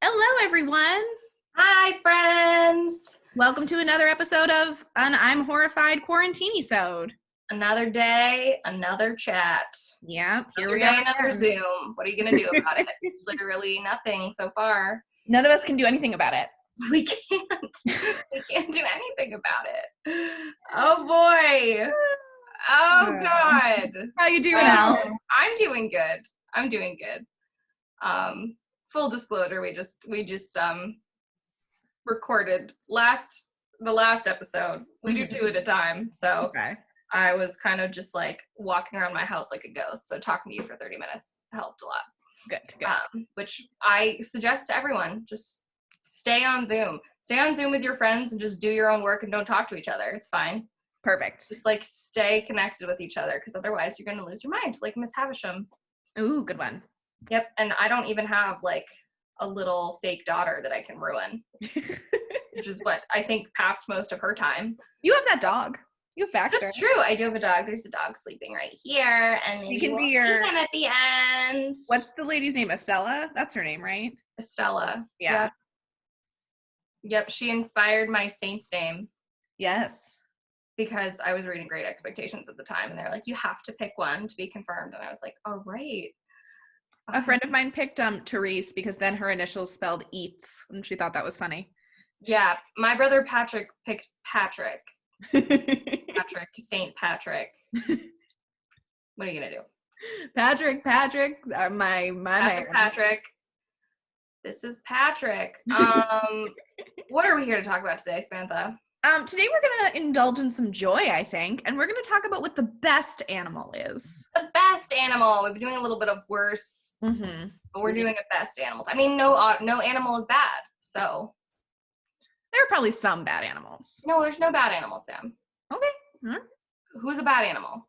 Hello, everyone. Hi, friends. Welcome to another episode of an I'm Horrified QuaranTeeny-Sode. Another day, another chat. Yeah, here Another we day, are another again. Zoom. What are you going to do about it? Literally nothing so far. None of us can do anything about it. We can't. We can't do anything about it. Oh, boy. Oh, God. How you doing, Al? I'm doing good. Full disclosure, we just recorded the last episode. We do two at a time, so Okay. I was kind of just like walking around my house like a ghost. So talking to you for 30 minutes helped a lot. Good. Which I suggest to everyone: just stay on Zoom. Stay on Zoom with your friends and just do your own work and don't talk to each other. It's fine. Perfect. Just like stay connected with each other, because otherwise you're going to lose your mind, like Miss Havisham. Ooh, good one. Yep. And I don't even have like a little fake daughter that I can ruin, which is what I think passed most of her time. You have that dog. You have Baxter. That's true. I do have a dog. There's a dog sleeping right here, and maybe You can we'll be your- see him at the end. What's the lady's name? Estella? That's her name, right? Estella? Yeah. Yep. She inspired my saint's name Yes. because I was reading Great Expectations at the time, and they're like, you have to pick one to be confirmed. And I was like, all right. A friend of mine picked Therese because then her initials spelled eats, and she thought that was funny. Yeah. My brother Patrick picked Patrick. Saint Patrick. What are you gonna do? Patrick, my man. Patrick. This is Patrick. What are we here to talk about today, Samantha? Today we're gonna indulge in some joy, I think, and we're gonna talk about what the best animal is. The best animal. We've been doing a little bit of worst, but we're doing a best animals. I mean, no animal is bad, so. There are probably some bad animals. No, there's no bad animal, Sam. Okay. Huh? Who's a bad animal?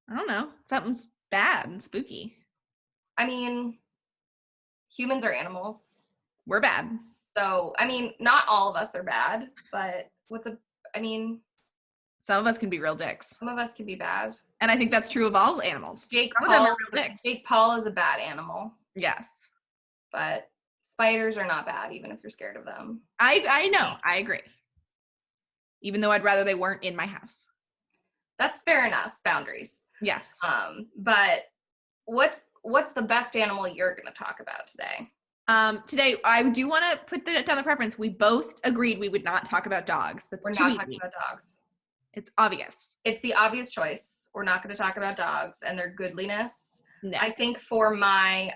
I don't know. Something's bad and spooky. I mean, humans are animals. We're bad. So, I mean, not all of us are bad, but some of us can be real dicks. Some of us can be bad. And I think that's true of all animals. Jake Some of them are real dicks. Jake Paul is a bad animal. Yes. But spiders are not bad, even if you're scared of them. I know. I agree. Even though I'd rather they weren't in my house. That's fair enough. Boundaries. Yes. But what's the best animal you're going to talk about today? Today, I do want to put down the preference. We both agreed we would not talk about dogs. We're not talking about dogs. It's obvious. It's the obvious choice. We're not going to talk about dogs and their goodliness. No. I think for my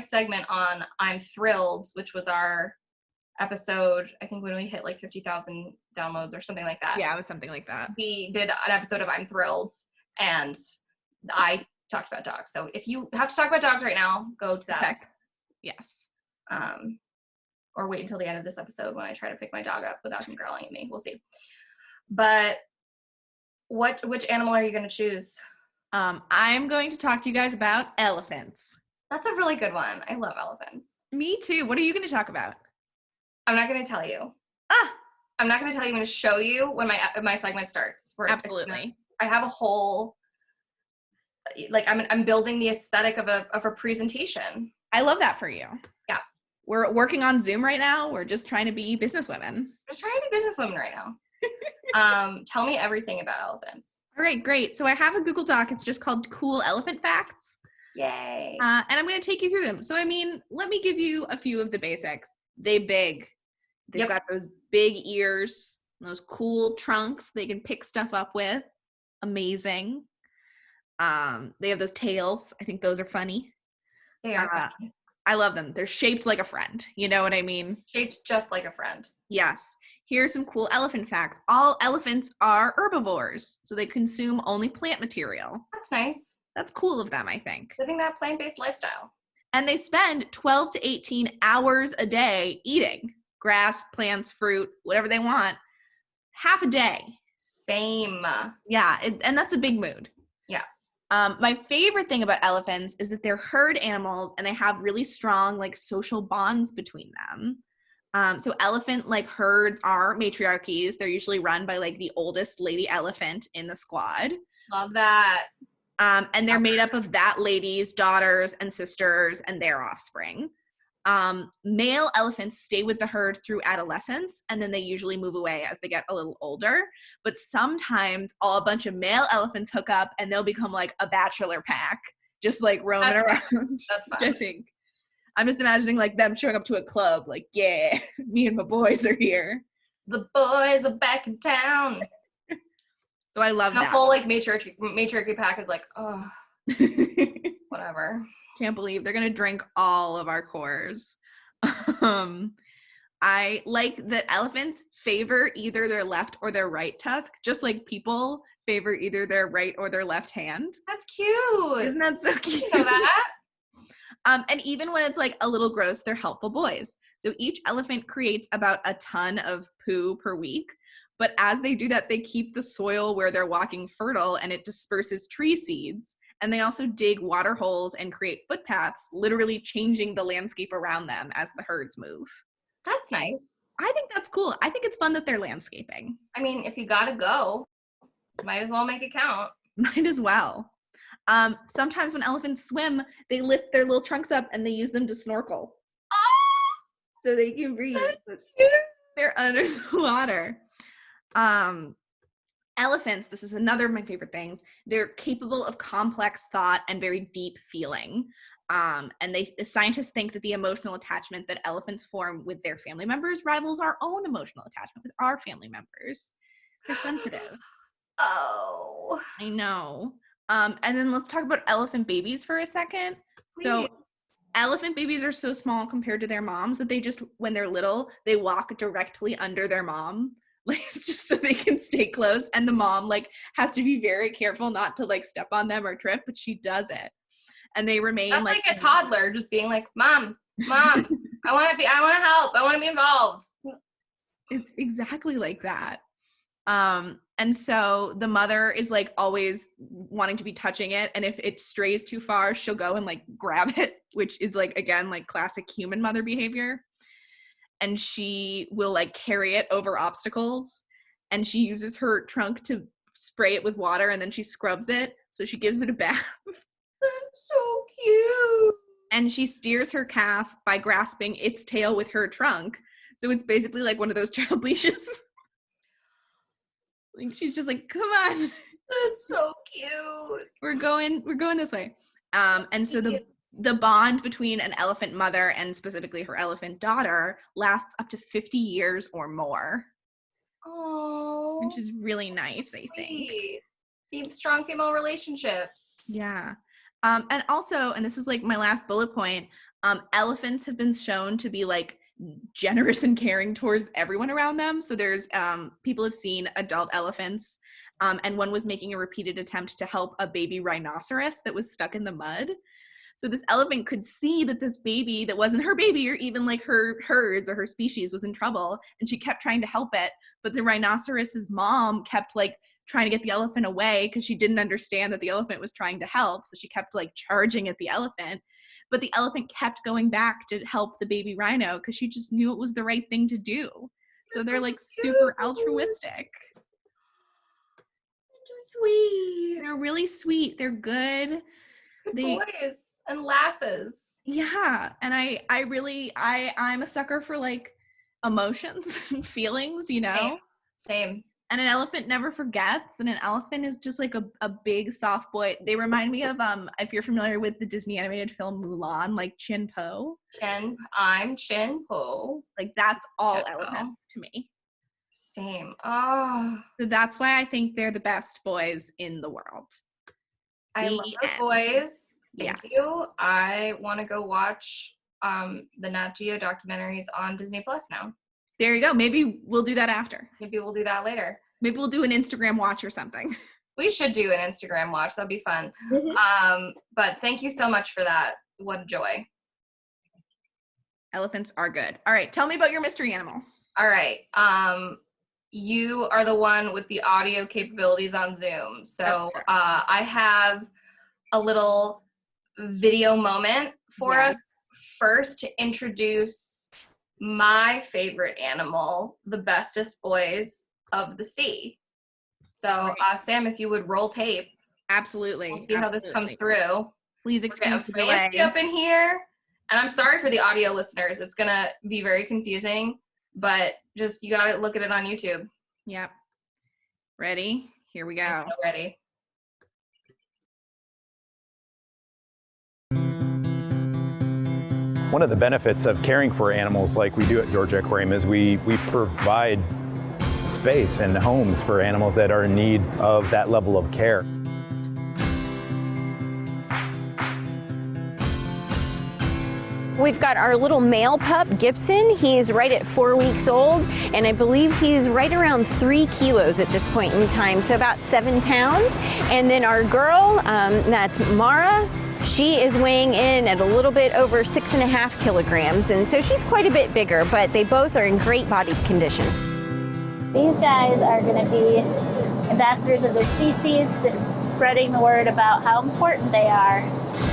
segment on I'm Thrilled, which was our episode, I think when we hit like 50,000 downloads or something like that. Yeah, it was something like that. We did an episode of I'm Thrilled, and I talked about dogs. So if you have to talk about dogs right now, go to that. Respect. Yes. Or wait until the end of this episode when I try to pick my dog up without him growling at me. We'll see. But which animal are you going to choose? I'm going to talk to you guys about elephants. That's a really good one. I love elephants. Me too. What are you going to talk about? I'm not going to tell you. I'm not going to tell you. I'm going to show you when my segment starts. Absolutely. I have a whole, like, I'm building the aesthetic of a presentation. I love that for you. Yeah. We're working on Zoom right now. We're just trying to be businesswomen. Right now. Tell me everything about elephants. All right, great. So I have a Google Doc. It's just called Cool Elephant Facts. Yay. And I'm going to take you through them. So, I mean, let me give you a few of the basics. They're big. They've got those big ears, those cool trunks they can pick stuff up with. Amazing. They have those tails. I think those are funny. They are funny. I love them. They're shaped like a friend. You know what I mean? Shaped just like a friend. Yes. Here's some cool elephant facts. All elephants are herbivores, so they consume only plant material. That's nice. That's cool of them, I think. Living that plant-based lifestyle. And they spend 12 to 18 hours a day eating grass, plants, fruit, whatever they want. Half a day. Same. Yeah, and that's a big mood. Yeah. My favorite thing about elephants is that they're herd animals and they have really strong like social bonds between them. So elephant like herds are matriarchies. They're usually run by like the oldest lady elephant in the squad. Love that. And they're made up of that lady's daughters and sisters and their offspring. Male elephants stay with the herd through adolescence, and then they usually move away as they get a little older. But sometimes a bunch of male elephants hook up and they'll become like a bachelor pack, just like roaming around. That's Which fun. I think, I'm just imagining like them showing up to a club, like, yeah, me and my boys are here. The boys are back in town. So I love and that. The whole like matriarchy pack is like, oh, whatever. Can't believe they're gonna drink all of our cores. I like that elephants favor either their left or their right tusk, just like people favor either their right or their left hand. That's cute. Isn't that so cute? You know that? And even when it's like a little gross, they're helpful boys. So each elephant creates about a ton of poo per week. But as they do that, they keep the soil where they're walking fertile, and it disperses tree seeds. And they also dig water holes and create footpaths, literally changing the landscape around them as the herds move. That's nice. I think that's cool. I think it's fun that they're landscaping. I mean, if you gotta go, might as well make it count. Might as well. Sometimes when elephants swim, they lift their little trunks up and they use them to snorkel. Oh, so they can breathe. They're under the water. Elephants, this is another of my favorite things, they're capable of complex thought and very deep feeling. And the scientists think that the emotional attachment that elephants form with their family members rivals our own emotional attachment with our family members. They're sensitive. Oh. I know. And then let's talk about elephant babies for a second. Please. So elephant babies are so small compared to their moms that they just, when they're little, they walk directly under their mom. Like, it's just so they can stay close, and the mom like has to be very careful not to like step on them or trip, but she does it. And they remain That's like a toddler just being like, Mom, I want to help. I want to be involved. It's exactly like that. And so the mother is like always wanting to be touching it, and if it strays too far, she'll go and like grab it, which is like, again, like classic human mother behavior. And she will like carry it over obstacles, and she uses her trunk to spray it with water, and then she scrubs it, so she gives it a bath. That's so cute. And she steers her calf by grasping its tail with her trunk, so it's basically like one of those child leashes. Like, she's just like, come on, that's so cute, we're going this way. And so the bond between an elephant mother and specifically her elephant daughter lasts up to 50 years or more. Oh, which is really nice, I think. Strong female relationships. Yeah. And also, and this is like my last bullet point, elephants have been shown to be like generous and caring towards everyone around them. So there's people have seen adult elephants, and one was making a repeated attempt to help a baby rhinoceros that was stuck in the mud. So this elephant could see that this baby that wasn't her baby or even like her herds or her species was in trouble, and she kept trying to help it. But the rhinoceros's mom kept like trying to get the elephant away because she didn't understand that the elephant was trying to help. So she kept like charging at the elephant, but the elephant kept going back to help the baby rhino because she just knew it was the right thing to do. So they're like super altruistic. Too sweet. They're really sweet. They're good. Boys and lasses. Yeah. And I'm a sucker for like emotions and feelings, you know? Same. And an elephant never forgets, and an elephant is just like a big soft boy. They remind me of if you're familiar with the Disney animated film Mulan, like Chin Po. I'm Chin Po. Like that's all elephants to me. Same. Oh. So that's why I think they're the best boys in the world. I love those boys. Thank you. I want to go watch the Nat Geo documentaries on Disney Plus now. There you go. Maybe we'll do that after. Maybe we'll do that later. Maybe we'll do an Instagram watch or something. We should do an Instagram watch. That'd be fun. Mm-hmm. But thank you so much for that. What a joy. Elephants are good. All right. Tell me about your mystery animal. All right. You are the one with the audio capabilities on Zoom. So I have a little video moment for us first to introduce my favorite animal, the bestest boys of the sea. So Sam, if you would roll tape. Absolutely. We'll see how this comes through. Please excuse the delay. Fancy up in here. And I'm sorry for the audio listeners. It's going to be very confusing, but just, you got to look at it on YouTube. Yep. Ready? Here we go. I'm so ready. One of the benefits of caring for animals like we do at Georgia Aquarium is we provide space and homes for animals that are in need of that level of care. We've got our little male pup, Gibson. He's right at 4 weeks old, and I believe he's right around 3 kilos at this point in time, so about 7 pounds. And then our girl, that's Mara. She is weighing in at a little bit over 6.5 kilograms, and so she's quite a bit bigger, but they both are in great body condition. These guys are going to be ambassadors of their species, just spreading the word about how important they are.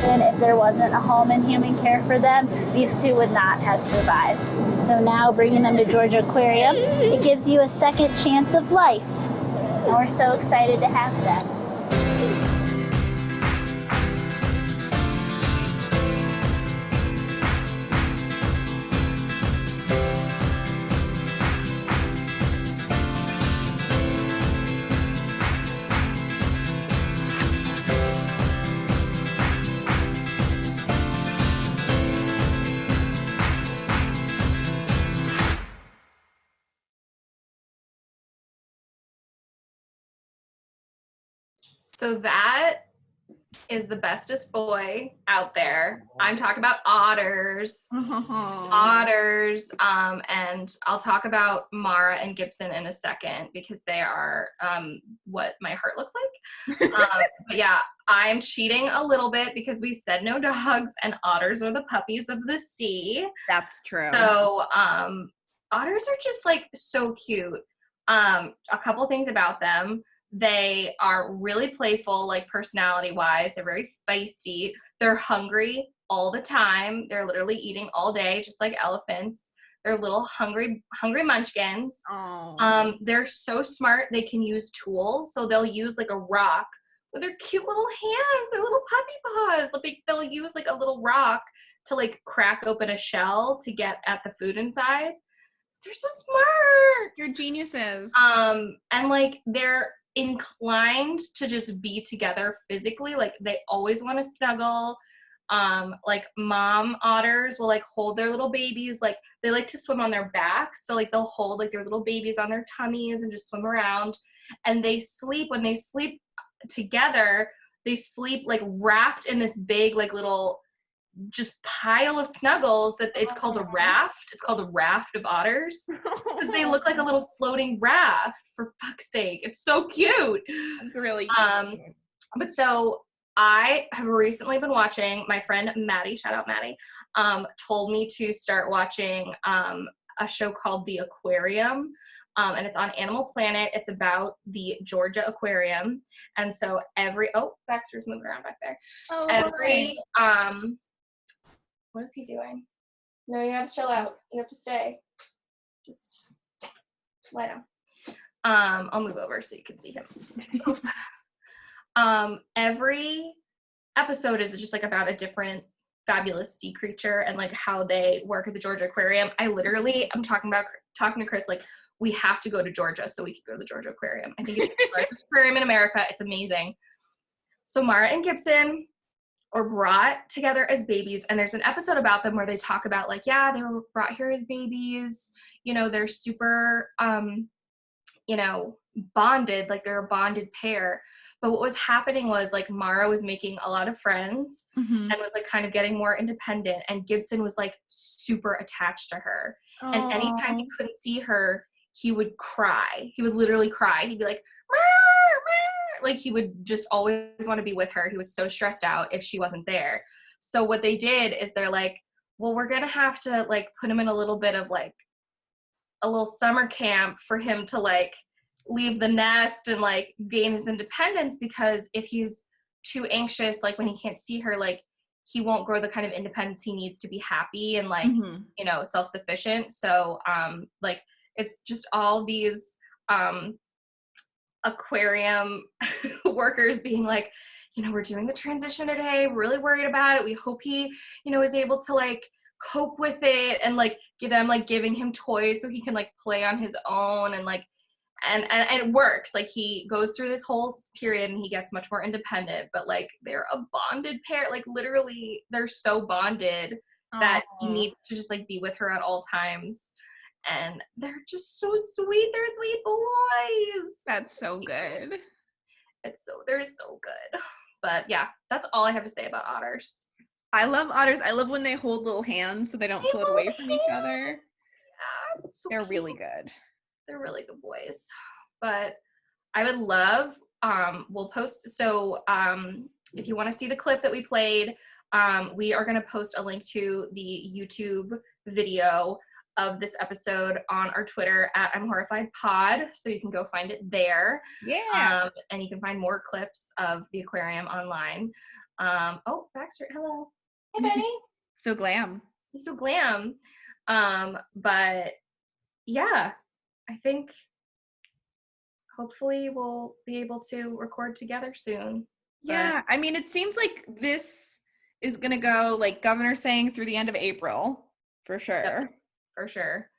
And if there wasn't a home and human care for them, these two would not have survived. So now bringing them to Georgia Aquarium, it gives you a second chance of life. And we're so excited to have them. So that is the bestest boy out there. I'm talking about otters. Otters. And I'll talk about Mara and Gibson in a second because they are what my heart looks like. But yeah, I'm cheating a little bit because we said no dogs, and otters are the puppies of the sea. That's true. So otters are just like so cute. A couple things about them. They are really playful, like personality-wise. They're very feisty. They're hungry all the time. They're literally eating all day, just like elephants. They're little hungry munchkins. Oh. They're so smart. They can use tools. So they'll use like a rock with their cute little hands, their little puppy paws. They'll use like a little rock to like crack open a shell to get at the food inside. They're so smart. You're geniuses. And like they're inclined to just be together physically. Like they always want to snuggle. Like mom otters will like hold their little babies. Like they like to swim on their backs. So like they'll hold like their little babies on their tummies and just swim around. And they sleep, when they sleep together, they sleep like wrapped in this big like little just pile of snuggles that it's called a raft. It's called a raft of otters because they look like a little floating raft, for fuck's sake. It's so cute. It's really cute. But so I have recently been watching, my friend Maddie, shout out Maddie, told me to start watching a show called The Aquarium. And it's on Animal Planet. It's about the Georgia Aquarium. And so Baxter's moving around back there. What is he doing? No, you have to chill out. You have to stay. Just lie down. I'll move over so you can see him. Every episode is just like about a different fabulous sea creature and like how they work at the Georgia Aquarium. I'm talking to Chris, like we have to go to Georgia so we can go to the Georgia Aquarium. I think it's the largest aquarium in America. It's amazing. So Mara and Gibson are brought together as babies, and there's an episode about them where they talk about like, yeah, they were brought here as babies, you know, they're super bonded, like they're a bonded pair. But what was happening was like Mara was making a lot of friends and was like kind of getting more independent, and Gibson was like super attached to her. Aww. And anytime he couldn't see her, he would cry. He would literally cry. He'd be like, like he would just always want to be with her. He was so stressed out if she wasn't there. So what they did is they're like, well, we're going to have to like put him in a little bit of like a little summer camp for him to like leave the nest and like gain his independence, because if he's too anxious, like when he can't see her, like he won't grow the kind of independence he needs to be happy and like, self-sufficient. So like it's just all these aquarium workers being like, we're doing the transition today. We're really worried about it. We hope he, is able to like cope with it, and like giving him toys so he can like play on his own, and like, and it works. Like he goes through this whole period and he gets much more independent, but like they're a bonded pair. Like literally they're so bonded that you need to just like be with her at all times. And they're just so sweet. They're sweet boys. That's so good. They're so good. But yeah, that's all I have to say about otters. I love otters. I love when they hold little hands so they don't float away from each other. Yeah, so They're cute. really good. They're really good boys. But I would love, we'll post, so if you want to see the clip that we played, we are going to post a link to the YouTube video of this episode on our Twitter at I'm Horrified Pod, so you can go find it there. Yeah. And you can find more clips of the aquarium online. Oh, Baxter, hello. Hey, Benny. So glam. He's so glam. But yeah, I think hopefully we'll be able to record together soon. Yeah, I mean, it seems like this is going to go, like Governor saying, through the end of April, for sure. Yep, for sure.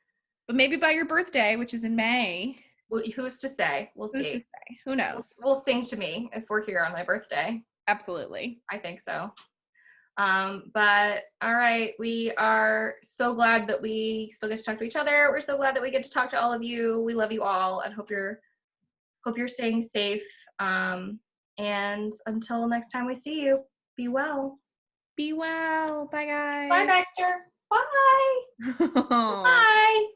But maybe by your birthday, which is in May. Well, who's to say? We'll see. Who's to say? Who knows? We'll sing to me if we're here on my birthday. Absolutely. I think so. But all right, we are so glad that we still get to talk to each other. We're so glad that we get to talk to all of you. We love you all and hope you're staying safe. And until next time we see you, be well. Be well. Bye, guys. Bye, Baxter. Bye. Bye.